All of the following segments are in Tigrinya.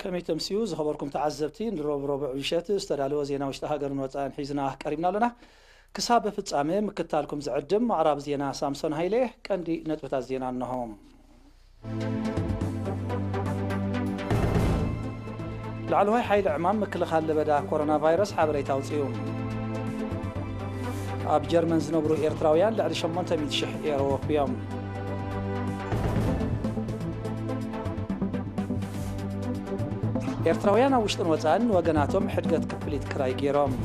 كمي تمسيوز خبركم تعزبتين ربع وشات استدعوا زينا واشتهاجر وطان حيزنا قريبنا لنا كسابة في الصامي مكتالكم زعدم معراب زينا سامسون هايليه كاندي نتبتا زينا انهم لعلوهي حيل عمام مكل خال بدا كورونا فيروس حابريتا وصيوم اب جرمن زنبرو ايرتراويان لعل شمونتا ميتشح ايرو بيوم إيرتراويان وشتن وطان وقناتهم حدقت كفليت كراي جيروم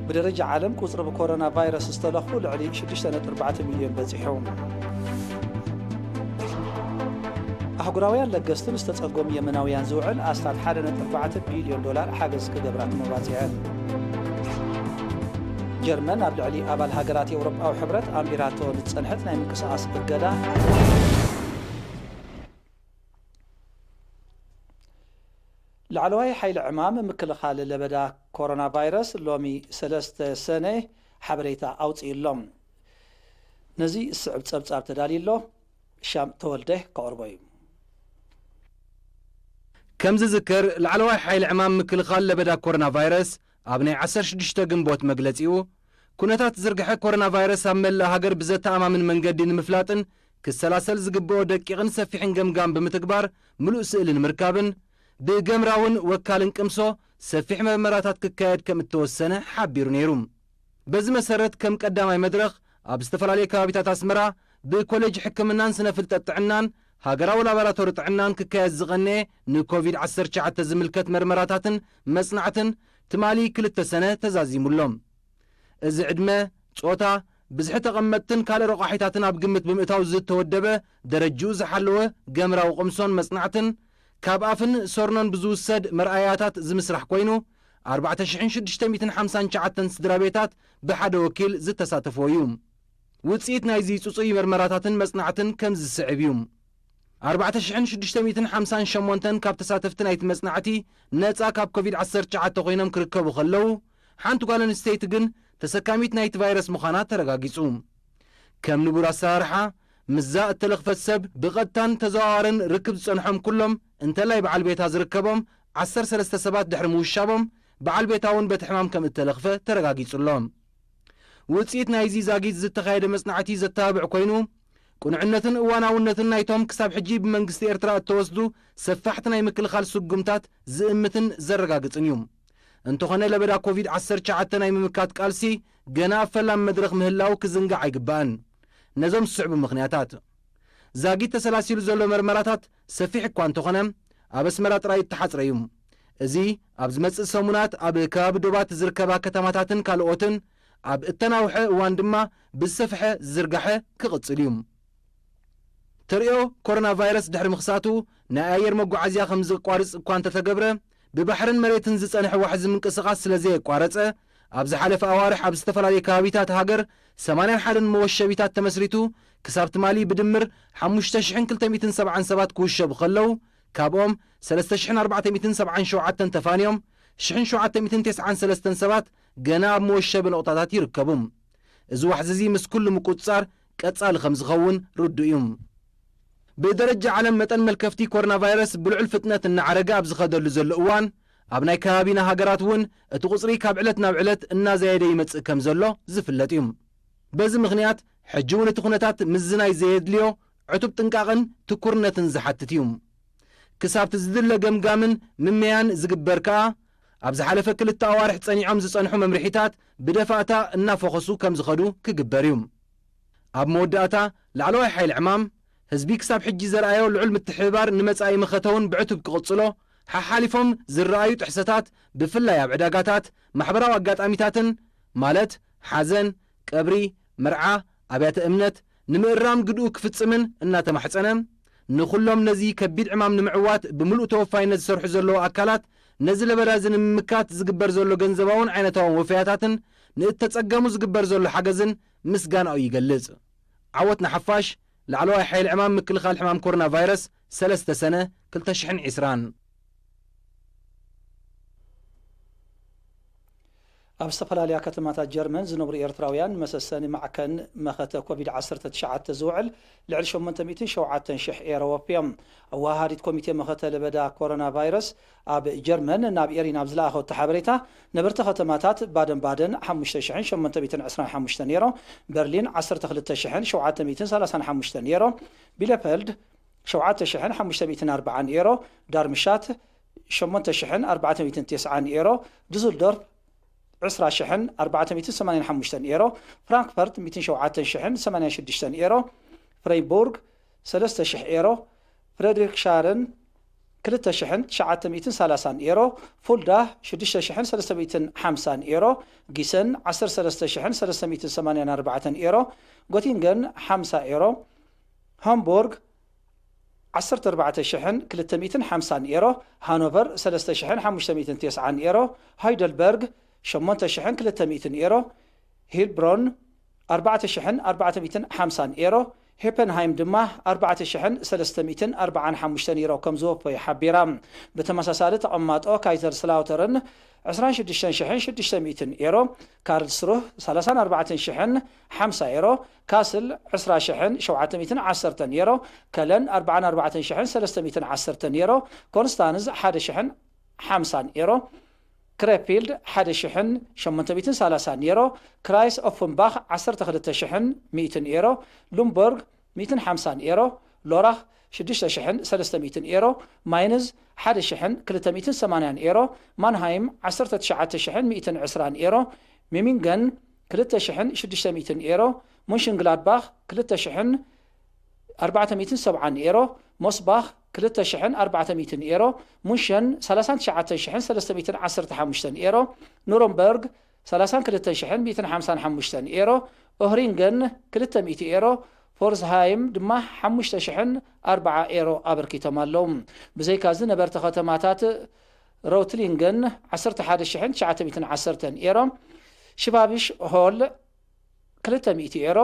بدرجة عالم كوزر بكورونا فيروس استلخوا لعلي 6.4 مليون بزيحوم أحقراويان لقستن استتصقوم يمناويان زوعل أستاذ 1.4 بليون دولار حاجز كقبرات موازيان جرمن قبل علي أبال هاجرات أوروبا أو حبرت أميراتو نتصنحتنا من قصاص بالجدا لعلوهي حيل عمام مكل خال اللي بدا كورونا فيروس لومي 3 سنة حبريتا أوتي اللوم نزي السعب تصاب تدالي له شام تولده كأربعين كم ذكر العلوهي حيل عمام مكل خال اللي بدا كورونا فيروس أبني 16 جنبوت مجلسيو كونتات زرقحة كورونا فيروس عمل هاجر بزت أمام من قدين مفلاتن كالسلاسل زقبو دقيقن سفيحن جمجام بمتكبار ملؤ سئل مركابن بجمراون وكالن كمسو سفيح مراتات ككايد كم التوسنة حابيرو نيروم بز مسرت كم قدامي مدرخ أبستفل عليك هابيتات أسمرا بكوليج حكمنان سنة فلتت عنان هاجراو لابراتور تعنان ككايد زغني نكوفيد 19 زملكت مرمراتاتن مصنعتن تمالي كل التسنة تزازيم اللوم إذا عدمة صوتا بزح تغمتن كالي رقاحيتاتنا بقمت بمئتاو زد تودبه درجوز حلوه قمرا وقمسون مصنعتن كاب أفن سورنان بزو السد مرآياتات زمسرح كوينو 4650 سدرابيتات بحد وكيل زد تساتفو يوم وتسيت نايزي صوصي مرمراتاتن مصنعتن كمز السعب يوم 4650 شمونتن كاب تساتفتن ايت مصنعتي نتا كاب كوفيد 19 قوينم كركبو خلو حانتو قالن ستيتجن تسكاميت نايت فيروس مخانات ترغاغيصوم كم نبور صارحه مزاء التلخفت سب بغدتان تزوارن ركب صنحهم كلهم انت لا بعل بيت هزركبهم 10 سبات دحر موشابهم بعل بيتاون بتحمام كم التلخفه ترغاغيصلهم وصيت نايزي زاغيت زتخايد مصنعتي زتابع كوينو كونعنتن اواناونتن نايتهم كساب حجيب منغست إيرترا توسدو سفحتنا يمكل خال سقمتات زئمتن زرغاغصن يوم انتو خنا لبدا كوفيد 19 ناي ممكات قالسي غنا فلام مدرخ مهلاو كزنقع يقبان نزم الصعب مخنياتات زاغيت تسلاسيل زلو مرمراتات سفيح كوانتو خنم ابس مرات راي تحصريوم ازي ابز مص سمونات اب كاب دوبات زركبا كتماتاتن كالوتن اب التناوح واندما بالسفحه زرغحه كقصليوم تريو كورونا فيروس دحر مخساتو ناير مغعزيا خمز قارص كوانت تغبره ببحرن مريتن زصنح واحد من قسقاس سلازي قارصه ابز حلف اوارح ابز تفلالي كابيتات هاجر 81 موشبيتات تمسريتو كسابت مالي بدمر 5277 كوشب خلو كابوم 3477 تفانيوم 1793 جناب موشب نقطات يركبوم از واحد زي مس كل مقصار قصال خمس خون رديوم بدرجة عالم متن ملكفتي كورونا فيروس بالعل فتنة النعرقة بزخدر لزل اوان ابناي كابينا هاجرات ون اتقصري كابعلتنا بعلت النا زايد يمص كم زلو زفلتيوم بز مغنيات حجون تخنتات مزناي زيد ليو عتب تنقاقن تكورنتن زحتتيوم كسابت زدل جمجامن مميان زغبركا ابز حلفه كل التوارح تصنيعهم زصنحو ممرحيتات بدفاتا النافخسو كم زخدو كغبريوم اب موداتا لعلوي حيل عمام هزبي كساب حجي زرأيو العلم التحبار نمصاي مختون بعتب كقصلو ححالفهم زرأيو تحساتات بفلا يا بعداقاتات محبراو اقاطاميتاتن مالت حزن قبري مرعى ابيات امنت نمرام قدو كفصمن انا تمحصنم نخلهم نزي كبيد عمام نمعوات بملؤ توفاينت زسرحو زلو اكالات نزل برازن مكات زغبر زلو گنزباون عينتاون وفياتاتن نتتصقمو زغبر زلو حجزن مسغاناو يغلص عوتنا حفاش لعلوها حيل عمام مكل خال حمام كورونا فيروس 3 سنة كل عسران ኣብ ዝተፈላለዩ ከተማታት ጀርመን ዝነብሩ ኤርትራውያን መሰሰኒ ማዕከን መኸተ ኮቪድ-19 ዝውዕል ልዕሊ 807,000 ኤሮ ወፊዮም ኣዋሃዲት ኮሚቴ መኸተ ለበዳ ኮሮና ቫይረስ ኣብ ጀርመን ናብ ኤሪና ኣብ ዝለኣኸ ሓበሬታ ነበርቲ ከተማታት ባደን 5,825 ኔሮ፣ በርሊን 12,735 ኔሮ፣ ቢለፈልድ 7,540 ኔሮ፣ ዳርምሻት 8,490 ኔሮ፣ ዱስልዶርፍ 20,485 ኔሮ፣ ፍራንክፈርት 107,086 ኔሮ፣ ፍሬይቡርግ 3,000 ኔሮ፣ ፍሬድሪክሻርን 2,930 ኔሮ፣ ፉልዳ 6,350 ኔሮ፣ ጊሰን 13,384 ኔሮ፣ ጎቲንገን 50 ኔሮ፣ ሃምቡርግ 14,250 ኔሮ፣ ሃኖቨር 3,590 ኔሮ፣ ሃይደልበርግ 8,200 ኔሮ፣ ሂልብሮን 4,450 ኔሮ፣ ሄፐንሃይም ድማ 4,345 ኔሮ ከም ዝወፈዩ ሓቢራ ብተመሳሳሊ ተቐማጦ ካይዘር ስላውተርን 26,600 ኔሮ፣ ካርልስሩህ 34,050 ኔሮ፣ ካስል 20,710 ኔሮ፣ ከለን 44,310 ኔሮ፣ ኮንስታንዝ 1,050 ኔሮ፣ ክሬፊልድ 1,830 ኔሮ፣ ክራይስ ኦፍንባኽ 12,100 ኔሮ፣ ሉምበርግ 150 ኔሮ፣ ሎራኽ 6,300 ኔሮ፣ ማይንዝ 1,280 ኔሮ፣ ማንሃይም 19,120 ኔሮ፣ ሚሚንገን 2,600 ኔሮ፣ ሙንሽንግላድባኽ 2,470 ኔሮ፣ ሞስባኽ 2,400 ኔሮ፣ ሙንሸን 39,315 ኔሮ፣ ኑረምበርግ 32,155 ኔሮ፣ ኦህሪንገን 200 ኔሮ፣ ፎርዝሃይም ድማ 5,040 ኔሮ ኣበርኪቶም ኣለዉ። ብዘይካዚ ነበርቲ ከተማታት ሮትሊንገን 11,910 ኔሮ፣ ሽባቢሽ ሆል 200 ኔሮ፣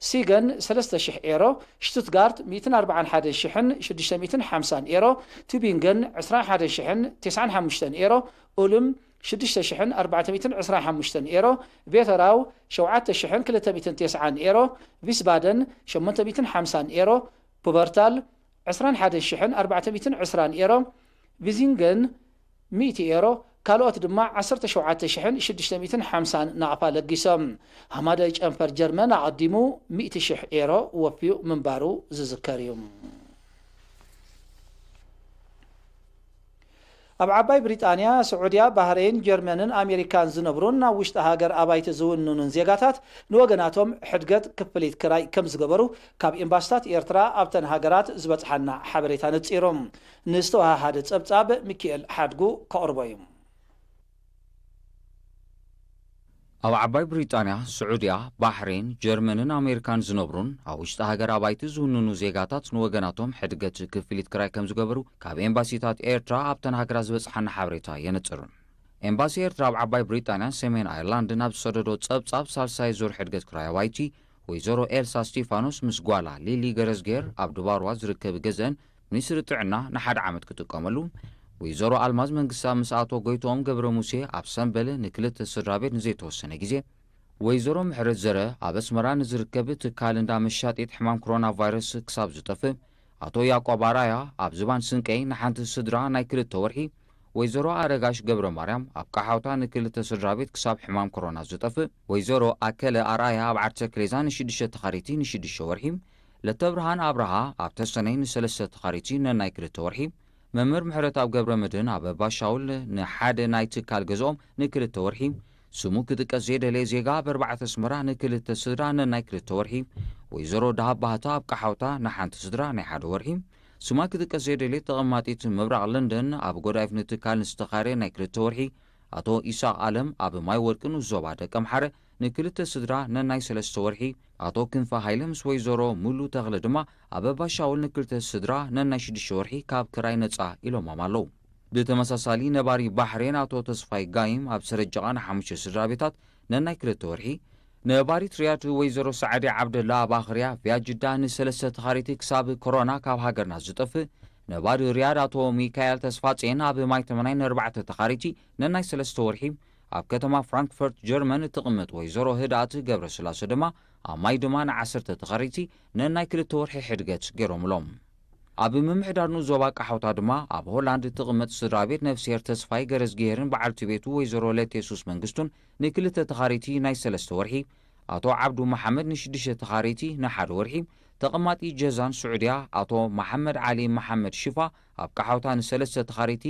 ሲገን 3,000 ኔሮ፣ ሽቱትጋርት 141,650 ኔሮ፣ ቱቢንገን 21,095 ኔሮ፣ ኡልም 6,425 ኔሮ፣ ቬተራው 7,290 ኔሮ፣ ቪስባደን 850 ኔሮ፣ ፑበርታል 21,420 ኔሮ፣ ቪዚንገን 100 ኔሮ፣ ካልኦት ድማ 17,650 ናቕፋ ለጊሶም። ሃማዳይ ጨንፈር ጀርመን ኣቐዲሙ 100,000 ኔሮ ወፊዩ ምንባሩ ዝዝከር እዩ። ኣብ ዓባይ ብሪጣንያ፣ ስዑድያ፣ ባህሬን፣ ጀርመንን ኣሜሪካን ዝነብሩን ናብ ውሽጢ ሃገር ኣባይቲ ዝውንኑን ዜጋታት ንወገናቶም ሕድገት ክፍሊት ክራይ ከም ዝገበሩ ካብ ኤምባሲታት ኤርትራ ኣብተን ሃገራት ዝበፅሓና ሓበሬታ ነፂሮም። ንዝተወሃሃደ ጸብጻብ ሚካኤል ሓድጉ ከቕርቦ እዩ። ኣብ ዓባይ ብሪጣንያ፣ ስዑድያ፣ ባህሬን፣ ጀርመንን ኣሜሪካን ዝነብሩን ኣብ ውሽጢ ሃገር ኣባይቲ ዝውንኑ ዜጋታት ንወገናቶም ሕድገት ክፍሊት ክራይ ከም ዝገበሩ ካብ ኤምባሲታት ኤርትራ ኣብተን ሃገራት ዝበፅሓና ሓበሬታ የነፅርን። ኤምባሲ ኤርትራ ኣብ ዓባይ ብሪጣንያን ሰሜን ኣየርላንድ ናብ ዝሰደዶ ጸብጻብ ሳልሳይ ዙር ሕድገት ክራይ ኣባይቲ ወይዘሮ ኤልሳ ስቲፋኖስ ምስ ጓላ ሊሊ ገረዝጌር ኣብ ድባርዋ ዝርከብ ገዘን ሚኒስትሪ ጥዕና ንሓደ ዓመት ክጥቀመሉ፣ ወይዘሮ ኣልማዝ መንግስታ ምስ ኣቶ ጎይቶኦም ገብረ ሙሴ ኣብ ሰንበለ ንክልተ ስድራ ቤት ንዘይተወሰነ ግዜ፣ ወይዘሮ ምሕረት ዘረ ኣብ ኣስመራ ንዝርከብ ትካል እንዳ መሻጢት ሕማም ኮሮና ቫይረስ ክሳብ ዝጠፍእ፣ ኣቶ ያዕቆብ ኣራያ ኣብ ዝባን ስንቀይ ንሓንቲ ስድራ ናይ 2 ወርሒ፣ ወይዘሮ ኣረጋሽ ገብረ ማርያም ኣብ ቃሓውታ ንክልተ ስድራ ቤት ክሳብ ሕማም ኮሮና ዝጠፍእ፣ ወይዘሮ ኣከለ ኣርኣያ ኣብ ዓርሰ ክሌዛ ን6 ተኻሪቲ ን6 ወርሒ፣ ለተብርሃን ኣብርሃ ኣብ ተሰነይ ን3 ተኻሪቲ ነናይ 2 ወርሒ፣ መምህር ምሕረት ኣብ ገብረ መድህን ኣብ ኣባሻውል ንሓደ ናይ ትካል ገዝኦም ን2 ወርሒ፣ ስሙ ክጥቀስ ዘየደለየ ዜጋ ኣብ 4 ኣስመራ ን2 ስድራ ነናይ 2 ወርሒ፣ ወይዘሮ ዳሃብ ባህታ ኣብ ቃሓውታ ንሓንቲ ስድራ ናይ 1 ወርሒ፣ ስማ ክጥቀስ ዘየደለየ ተቐማጢት ምብራቕ ለንደን ኣብ ጎዳይፍ ንትካል ንዝተኻረ ናይ 2 ወርሒ፣ ኣቶ ኢሳቅ ኣለም ኣብ ማይ ወርቅን ዞባ ደቀ ምሓረ ን2 ስድራ ነናይ 3 ወርሒ፣ ኣቶ ክንፈ ሃይለ ምስ ወይዘሮ ሙሉ ተኽለ ድማ ኣብ ኣባሻውል ን2 ስድራ ነናይ 6 ወርሒ ካብ ክራይ ነጻ ኢሎሞም ኣለዉ። ብተመሳሳሊ ነባሪ ባሕሬን ኣቶ ተስፋይ ጋይም ኣብ ሰረጃቓ ን5 ስድራ ቤታት ነናይ 2 ወርሒ፣ ነባሪት ርያድ ወይዘሮ ሰዓዲ ዓብደላ ኣብ ኣኽርያ ቪያጅዳ ን3 ተኻሪቲ ክሳብ ኮሮና ካብ ሃገርና ዝጠፍእ፣ ነባሪ ርያድ ኣቶ ሚካኤል ተስፋፄን ኣብ ማይ ተመናይ ን4 ተኻሪቲ ነናይ 3 ወርሒ፣ ኣብ ከተማ ፍራንክፈርት ጀርመን እትቕመጥ ወይዘሮ ህድኣት ገብረስላሴ ድማ ኣብ ማይ ድማ ን10 ተኸሪቲ ነናይ 2 ወርሒ ሕድገት ገይሮምሎም ኣብ ምምሕዳርኑ ዞባ ቃሖታ ድማ ኣብ ሆላንድ እትቕመጥ ስድራ ቤት ነፍስሄር ተስፋይ ገረዝጌርን በዓልቲ ቤቱ ወይዘሮ ለቴሱስ መንግስቱን ን2 ተኻሪቲ ናይ 3 ወርሒ ኣቶ ዓብዱ መሐመድ ን6 ተኻሪቲ ን1 ወርሒ ተቐማጢ ጀዛን ስዑድያ ኣቶ መሐመድ ዓሊ መሐመድ ሽፋ ኣብ ቃሖታ ን3 ተኻሪቲ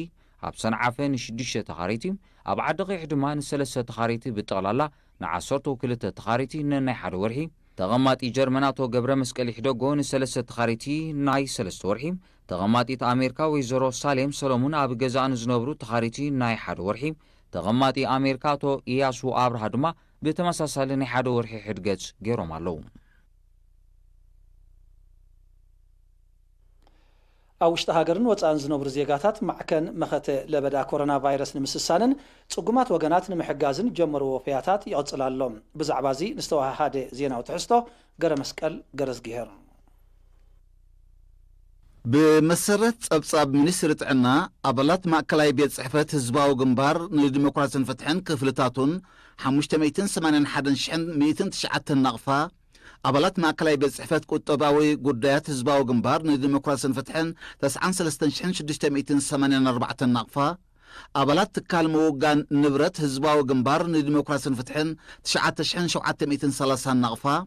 ኣብ ሰንዓፈ ን6 ተኻሪቲ ኣብ ዓዲ ቂሕ ድማ ን3 ተኻሪቲ ብጠቕላላ ን12 ተኻሪቲ ነናይ 1 ወርሒ ተቐማጢ ጀርመን ኣቶ ገብረ መስቀል ይሕደጎ ን3 ተኻሪቲ ናይ 3 ወርሒ ተቐማጢት ኣሜሪካ ወይዘሮ ሳሌም ሰሎሙን ኣብ ገዛእ ንዝነብሩ ተኻሪቲ ናይ 1 ወርሒ ተቐማጢ ኣሜሪካ ኣቶ ኢያሱ ኣብርሃ ድማ ብተመሳሳሊ ናይ 1 ወርሒ ሕድገት ገይሮም ኣለዉ ኣብ ውሽጢ ሃገርን ወፃእን ዝነብሩ ዜጋታት ማዕከን መኸተ ለበዳ ኮሮና ቫይረስ ንምስሳንን ጽጉማት ወገናት ንምሕጋዝን ጀመርዎ ወፍያታት ይቕጽል ኣሎም ብዛዕባ እዚ ንዝተወሃሃደ ዜናዊ ትሕዝቶ ገረ መስቀል ገረዝጊሄር بمسرت أبصاب منسر عنا أبلات مأكلاي بيت صحفة هزباو جنبار نديمقراطية فتحن كفلتاتون حمشت 280 حدن شحن 209 نقفة أبلات مأكلاي بيت صحفة كتباوي قديات هزباو جنبار نديمقراطية فتحن 93 شحن 684 نقفة أبلات تكال موجان نبرت هزباو جنبار نديمقراطية فتحن 9 شحن 730 نقفة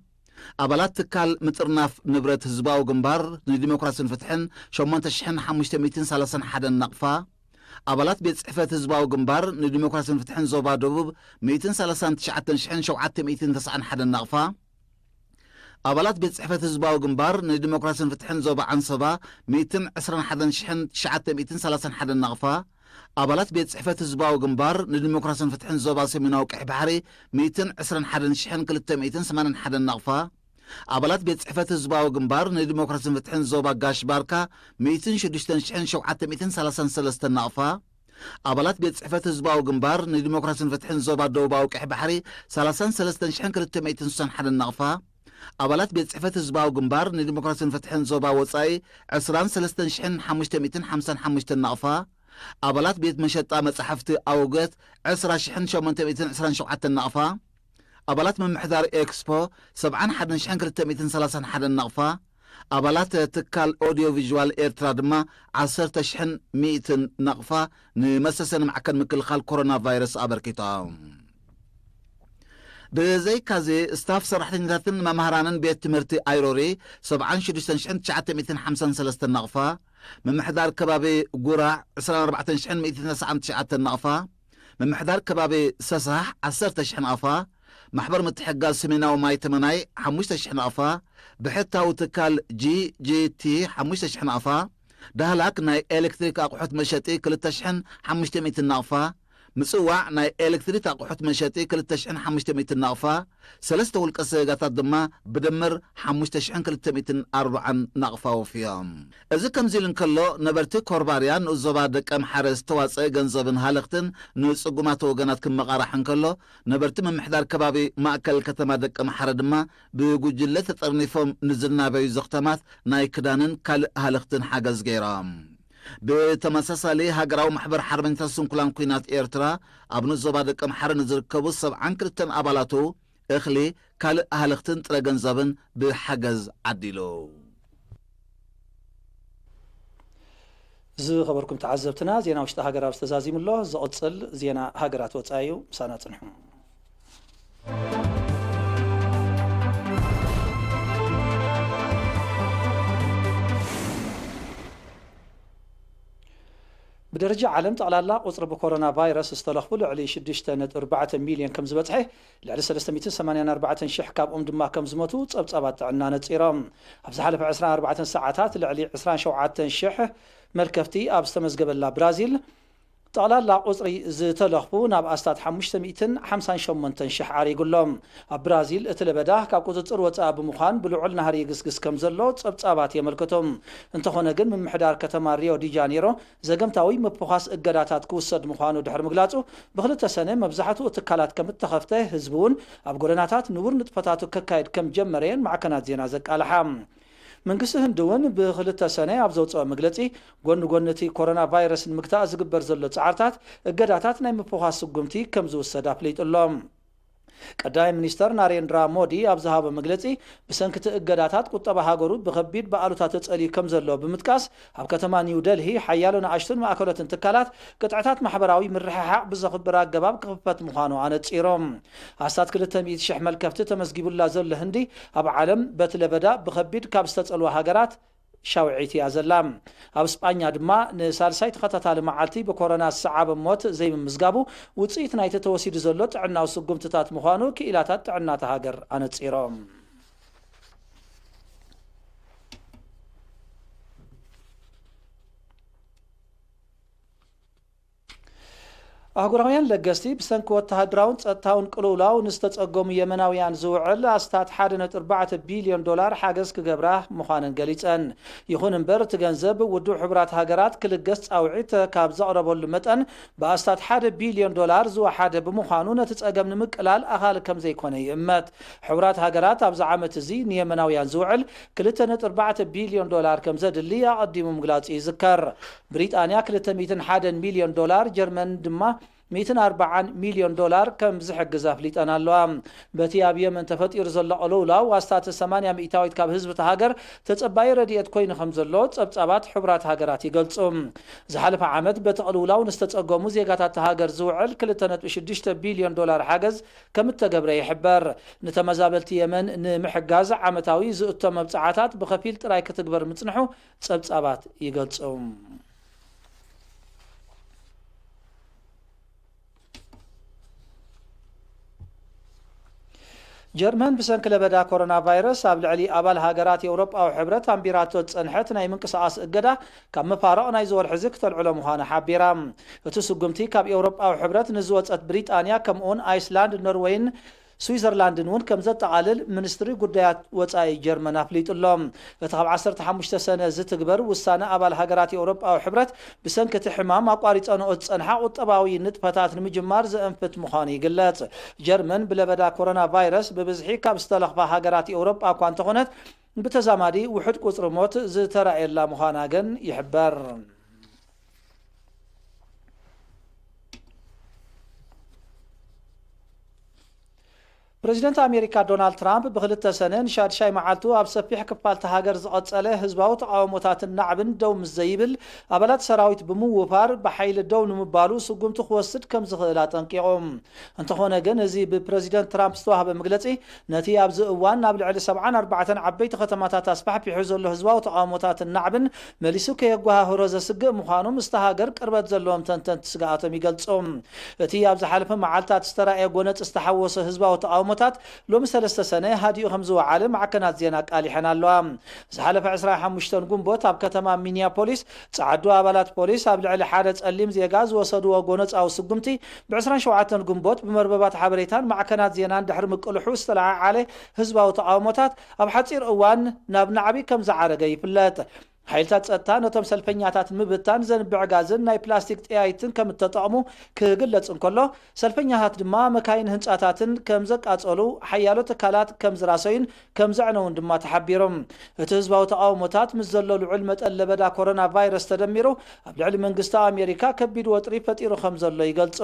أبلات تكال مترناف نبرت هزباو جنبار نديمقراطية فتحن 8530 حدا نقفة أبلات بيت صحفة هزباو جنبار نديمقراطية فتحن زوبا دوب 239 790 حدا نقفة أبلات بيت صحفة هزباو جنبار نديمقراطية فتحن زوبا عنصبا 221 930 حدا نقفة أبلات بيت صحفة هزباو جنبار نديمقراطية فتحن زوبا سميناو كح بحري 221 380 حدا نقفة أبلات بيت صحفة هزباو جنبار نديمقراطية فتحن زوبا قاش باركا 216 733 نقفة أبلات بيت صحفة هزباو جنبار نديمقراطية فتحن زوبا دوباو كح بحري 33 390 حدا نقفة أبلات بيت صحفة هزباو جنبار نديمقراطية فتحن زوبا وصاي 23 555 نقفة أبلات بيت مشطة مصحفتي أوغت 10 نقفة أبلات من محضار إكسبو 7 حدن شحن 330 حدا نقفة أبلات تكال أوديو فيجوال إيرترا دما 10 شحن 100 نقفة نمسسن معكن مكل خال كورونا فيروس أبركيتهم بزي كازي استاف سرحتين ممهرانن بيت تمرتي ايروري 7 نقفة من محضار كبابي قرع 24 نقفة من محضار كبابي سسح 10 نقفة محبر متحقال سمينا وماي تمناي 5 نقفة بحتى وتكال جي تي 5 نقفة دهلاك ناي الكتريك اقحط مشاتي 500 نقفة مصواع ناي الكتريك اقحط مشاتي 500 نقفة سلسته والقسقاتات دما بدمر 5340 نقفة وفيهم اذا كم زيلن كلو نبرتي كورباريان وزبا دقم حرس تواصي غنزبن هالختن نصقمات وغنات كم مقارحن كلو نبرتي من محضار كبابي ماكل كتما دقم حردما بوجله تطرنيفهم نزلنا بي زختمات ناي كدانن كال هالختن حاجز غيرام بتمسسالي هاجراو محبر حربن تسون كلان كوينات إيرترا أبنو الزبا دقم حرن زركبو 7 أبالاتو إخلي كال أهلختن ترغن زبن بحجز عديلو زي خبركم تعزبتنا زينا وشتا هاجرا استزازيم الله زقصل زينا هاجرات وصايو سنة نحن بدرجة عالم تعالى قصر بكورونا فيروس استلخبوا لعلي 6.4 مليون كم زبطحه لعلي 384 شح كاب دما كم زمتو صبصبات عنا نصيرام ابز حلف 24 ساعات لعلي 27 شح مركفتي ابستمزغبلا برازيل تعالى قصري زتلخبو ناب استاد 558 شح عاري يقولهم برازيل اتلبدا كاب قصر وصا بمخان بلعل نهار يقسقس كم زلو صبصبات يملكتهم انت خونا جن من محدار كتما ريو دي جانيرو زغمتاوي مبخاس اقداتات كوسد مخانو دحر مغلاصو بخلته سنه مبزحتو اتكالات كم تخفته حزبون اب غورناتات نور نطفتاتو ككايد كم جمرين مع كنات زينا زقالحام መንግስቲ ህንድ እውን ብክልተ ሰነ ኣብ ዘውፅኦ መግለፂ ጎኒ እቲ ኮሮና ቫይረስ ንምግታእ ዝግበር ዘሎ ፃዕርታት እገዳታት ናይ ምፍዋስ ስጉምቲ ከም ዝውሰድ ኣፍሊጡሎም ቀዳማይ ሚኒስተር ናሬንድራ ሞዲ ኣብ ዝሃበ መግለፂ ብሰንኪቲ እገዳታት ቁጠባ ሃገሩ ብከቢድ በዓሉታት ተጸልዩ ከም ዘሎ ብምጥቃስ ኣብ ከተማ ኒው ደልሂ ሓያሎ ንኣሽቱን ማእከላትን ትካላት ቅጥዕታት ማሕበራዊ ምርሕሓቅ ብዘኽብር ኣገባብ ክኽፈት ምዃኑ ኣነፂሮም ኣስታት 200,000 መልከፍቲ ተመዝጊቡላ ዘሎ ህንዲ ኣብ ዓለም በቲ ለበዳ ብከቢድ ካብ ዝተጸልዋ ሃገራት ሻውዒት እያ ዘላ ኣብ እስጳኛ ድማ ንሳልሳይ ተኸታታሊ መዓልቲ ብኮሮና ዝሰዓበ ሞት ዘይምምዝጋቡ ውፅኢት ናይቲ ተወሲዱ ዘሎ ጥዕናዊ ስጉምትታት ምዃኑ ክኢላታት ጥዕናታ ሃገር ኣነፂሮም ኣህጉራውያን ለገስቲ ብሰንኪ ወተሃደራውን ጸጥታውን ቅልውላው ንዝተጸገሙ የመናውያን ዝውዕል ኣስታት 1.4 ቢልዮን ዶላር ሓገዝ ክገብራ ምዃነን ገሊፀን ይኹን እምበር እቲ ገንዘብ ውድብ ሕብራት ሃገራት ክልገስ ጻውዒት ካብ ዘቕረበሉ መጠን ብኣስታት 1 ቢልዮን ዶላር ዝወሓደ ብምዃኑ ነቲ ጸገም ንምቅላል ኣኻል ከም ዘይኮነ ይእመት ሕብራት ሃገራት ኣብዚ ዓመት እዚ ንየመናውያን ዝውዕል 2.4 ቢልዮን ዶላር ከም ዘድሊ ኣቐዲሙ ምግላጹ ይዝከር ብሪጣንያ 201 ሚልዮን ዶላር ጀርመን ድማ 140 ሚልዮን ዶላር ከም ዝሕግዝ ኣፍሊጠን ኣለዋ በቲ ኣብ የመን ተፈጢሩ ዘሎ ቅልውላው ዋስታት 80 ሚእታዊት ካብ ህዝቢ ሃገር ተጸባይ ረድኤት ኮይኑ ከም ዘሎ ጸብጻባት ሕብራት ሃገራት ይገልጹ ዝሓለፈ ዓመት በቲ ቅልውላው ንዝተጸገሙ ዜጋታት ሃገር ዝውዕል 2.6 ቢልዮን ዶላር ሓገዝ ከም እተገብረ ይሕበር ንተመዛበልቲ የመን ንምሕጋዝ ዓመታዊ ዝእቶ መብጻዕታት ብኸፊል ጥራይ ክትግበር ምጽንሑ ጸብጻባት ይገልጹ ጀርመን ብሰንኪ ለበዳ ኮሮና ቫይረስ ኣብ ልዕሊ ኣባል ሃገራት ኤውሮጳዊ ሕብረት ኣንቢራቶ ጸንሐት ናይ ምንቅስቓስ እገዳ ካብ መፋረቕ ናይ ዝወርሒ እዚ ክተልዕሎ ምዃኑ ሓቢራ እቲ ስጉምቲ ካብ ኤውሮጳዊ ሕብረት ንዝወፀት ብሪጣንያ ከምኡውን ኣይስላንድ ኖርዌይን ስዊዘርላንድን እውን ከም ዘጠቓልል ሚኒስትሪ ጉዳያት ወፃኢ ጀርመን ኣፍሊጡሎም እቲ ካብ 15 ሰነ ዝትግበር ውሳነ ኣባል ሃገራት ኤውሮጳዊ ሕብረት ብሰንኪ እቲ ሕማም ኣቋሪፀንኦ ዝጸንሓ ቁጠባዊ ንጥፈታት ንምጅማር ዘእንፍት ምዃኑ ይግለጽ ጀርመን ብለበዳ ኮሮና ቫይረስ ብብዝሒ ካብ ዝተለኽፋ ሃገራት ኤውሮጳ እኳ እንተኾነት ብተዛማዲ ውሕድ ቁፅሪ ሞት ዝተረኣየላ ምዃና ግን ይሕበር ፕሬዚደንት ኣሜሪካ ዶናልድ ትራምፕ ብክልተ ሰነን ሻድሻይ መዓልቱ ኣብ ሰፊሕ ክፋልቲ ሃገር ዝቐጸለ ህዝባዊ ተቃውሞታትን ናዕብን ደው ምስ ዘይብል ኣባላት ሰራዊት ብምውፋር ብሓይሊ ደው ንምባሉ ስጉምቲ ክወስድ ከም ዝኽእል ኣጠንቂቖም እንተኾነ ግን እዚ ብፕሬዚደንት ትራምፕ ዝተዋህበ መግለጺ ነቲ ኣብዚ እዋን ናብ ልዕሊ 74 ዓበይቲ ከተማታት ኣስፋሕፊሑ ዘሎ ህዝባዊ ተቃውሞታትን ናዕብን መሊሱ ከየጓሃህሮ ዘስግእ ምዃኑ ምስቲ ሃገር ቅርበት ዘለዎም ተንተንቲ ስጋኣቶም ይገልጾም እቲ ኣብ ዝሓለፈ መዓልታት ዝተረኣየ ጎነፅ ዝተሓወሰ ህዝባዊ ተቃውሞ ሎሚ 3 ሰነ ሃዲኡ ከም ዝወዓለ ማዕከናት ዜና ቃሊሐን ኣለዋ ዝሓለፈ 25 ጉንቦት ኣብ ከተማ ሚኒያፖሊስ ጻዕዱ ኣባላት ፖሊስ ኣብ ልዕሊ ሓደ ጸሊም ዜጋ ዝወሰድዎ ጎነፃዊ ስጉምቲ ብ27 ጉንቦት ብመርበባት ሓበሬታን ማዕከናት ዜናን ድሕሪ ምቅልሑ ዝተለዓዓለ ህዝባዊ ተቃውሞታት ኣብ ሓፂር እዋን ናብ ናዕቢ ከም ዝዓረገ ይፍለጥ ሓይልታት ጸጥታ ነቶም ሰልፈኛታት ምብታን ዘንብዕ ጋዝን ናይ ፕላስቲክ ጥያይትን ከም እተጠቕሙ ክግለጽ እንከሎ ሰልፈኛታት ድማ መካይን ህንጻታትን ከም ዘቃጸሉ ሓያሎ ትካላት ከም ዝራሰዩን ከም ዘዕነውን ድማ ተሓቢሮም እቲ ህዝባዊ ተቃውሞታት ምስ ዘሎ ልዑል መጠን ለበዳ ኮሮና ቫይረስ ተደሚሩ ኣብ ልዕሊ መንግስቲ ኣሜሪካ ከቢድ ወጥሪ ፈጢሩ ከም ዘሎ ይገልጹ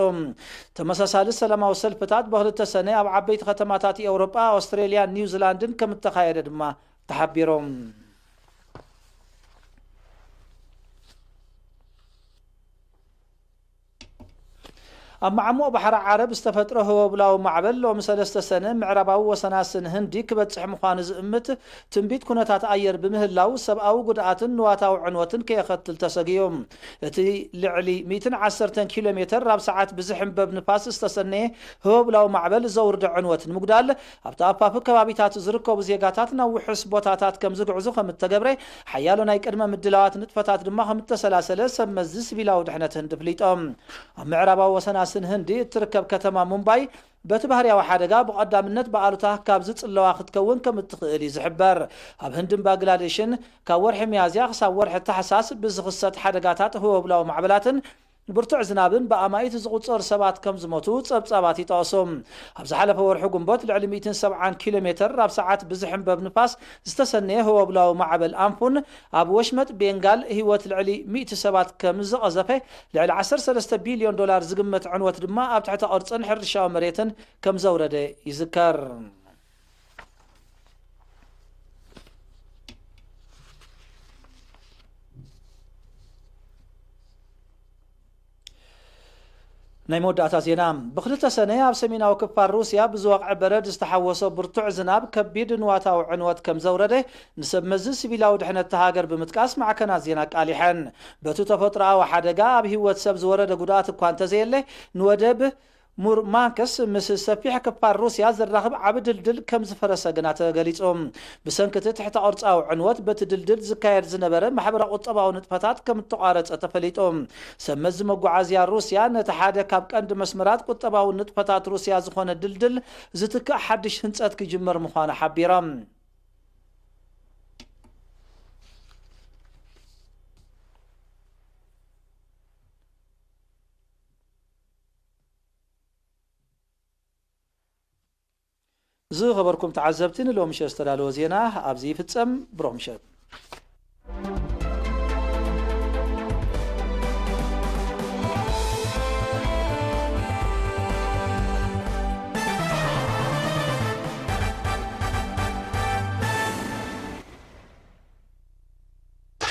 ተመሳሳሊ ሰላማዊ ሰልፍታት ብክልተ ሰነ ኣብ ዓበይቲ ከተማታት ኤውሮጳ ኣውስትሬልያ ኒውዚላንድን ከም እተኻየደ ድማ ተሓቢሮም ኣብ ማዕሙቕ ባሕሪ ዓረብ ዝተፈጥረ ህወብላዊ ማዕበል ሎሚ 3 ሰነ ምዕራባዊ ወሰናስን ህንዲ ክበጽሕ ምዃኑ ዝእምት ትንቢት ኩነታት ኣየር ብምህላው ሰብኣዊ ጉድኣትን ንዋታዊ ዕንወትን ከየኸትል ተሰጊዮም እቲ ልዕሊ 110 ኪሎ ሜትር ኣብ ሰዓት ብዝሕንበብ ንፋስ ዝተሰነየ ህወብላዊ ማዕበል ዘውርደ ዕንወት ንምጉዳል ኣብቲ ኣፋፍ ከባቢታት ዝርከቡ ዜጋታት ናብ ውሕስ ቦታታት ከም ዝግዕዙ ከም እተገብረ ሓያሎ ናይ ቅድመ ምድላዋት ንጥፈታት ድማ ከም እተሰላሰለ ሰብ መዚ ሲቪላዊ ድሕነት ህንዲ ፍሊጦም ኣብ ምዕራባዊ ወሰናስ ህንዲ እትርከብ ከተማ ሙምባይ በቲ ባህርያዊ ሓደጋ ብቐዳምነት በኣሉታ ካብ ዝጽለዋ ክትከውን ከም እትኽእል ይዝሕበር ኣብ ህንድን ባንግላዴሽን ካብ ወርሒ ሚያዝያ ክሳብ ወርሒ ታሕሳስ ብዝኽሰት ሓደጋታት ህወብላዊ ማዕበላትን ብርቱዕ ዝናብን ብኣማይት ዝቁፀር ሰባት ከም ዝሞቱ ጸብጻባት ይጠቕሶም ኣብ ዝሓለፈ ወርሒ ጉንቦት ልዕሊ 170 ኪሎ ሜትር ኣብ ሰዓት ብዝሕንበብ ንፋስ ዝተሰነየ ህወብላዊ ማዕበል ኣንፉን ኣብ ወሽመጥ ቤንጋል ህይወት ልዕሊ 100 ሰባት ከም ዝቐዘፈ ልዕሊ 13 ቢልዮን ዶላር ዝግመት ዕንወት ድማ ኣብ ትሕቲ ቅርጽን ሕርሻዊ መሬትን ከም ዘውረደ ይዝከር ናይ መወዳእታ ዜና ብክልተ ሰነ ኣብ ሰሜናዊ ክፋል ሩስያ ብዝወቕዐ በረድ ዝተሓወሶ ብርቱዕ ዝናብ ከቢድ ንዋታዊ ዕንወት ከም ዘውረደ ንሰብ መዚ ሲቪላዊ ድሕነት ሃገር ብምጥቃስ ማዕከናት ዜና ቃሊሐን በቱ ተፈጥሮኣዊ ሓደጋ ኣብ ህይወት ሰብ ዝወረደ ጉድኣት እኳ እንተዘየለ ንወደብ ሙርማንከስ ምስ ሰፊሕ ክፋል ሩስያ ዝራኽብ ዓብ ድልድል ከም ዝፈረሰ ግና ተገሊጾም ብሰንኪቲ ትሕቲ ቅርጻዊ ዕንወት በቲ ድልድል ዝካየድ ዝነበረ ማሕበራዊ ቁጠባዊ ንጥፈታት ከም ተቋረፀ ተፈሊጦም ሰብ መዚ መጓዓዝያ ሩስያ ነቲ ሓደ ካብ ቀንዲ መስመራት ቁጠባዊ ንጥፈታት ሩስያ ዝኾነ ድልድል ዝትክእ ሓድሽ ህንፀት ክጅመር ምዃኑ ሓቢሮም زه خبركم تعذبتين لو مش استرالو زينا أبزي في التسم برومشت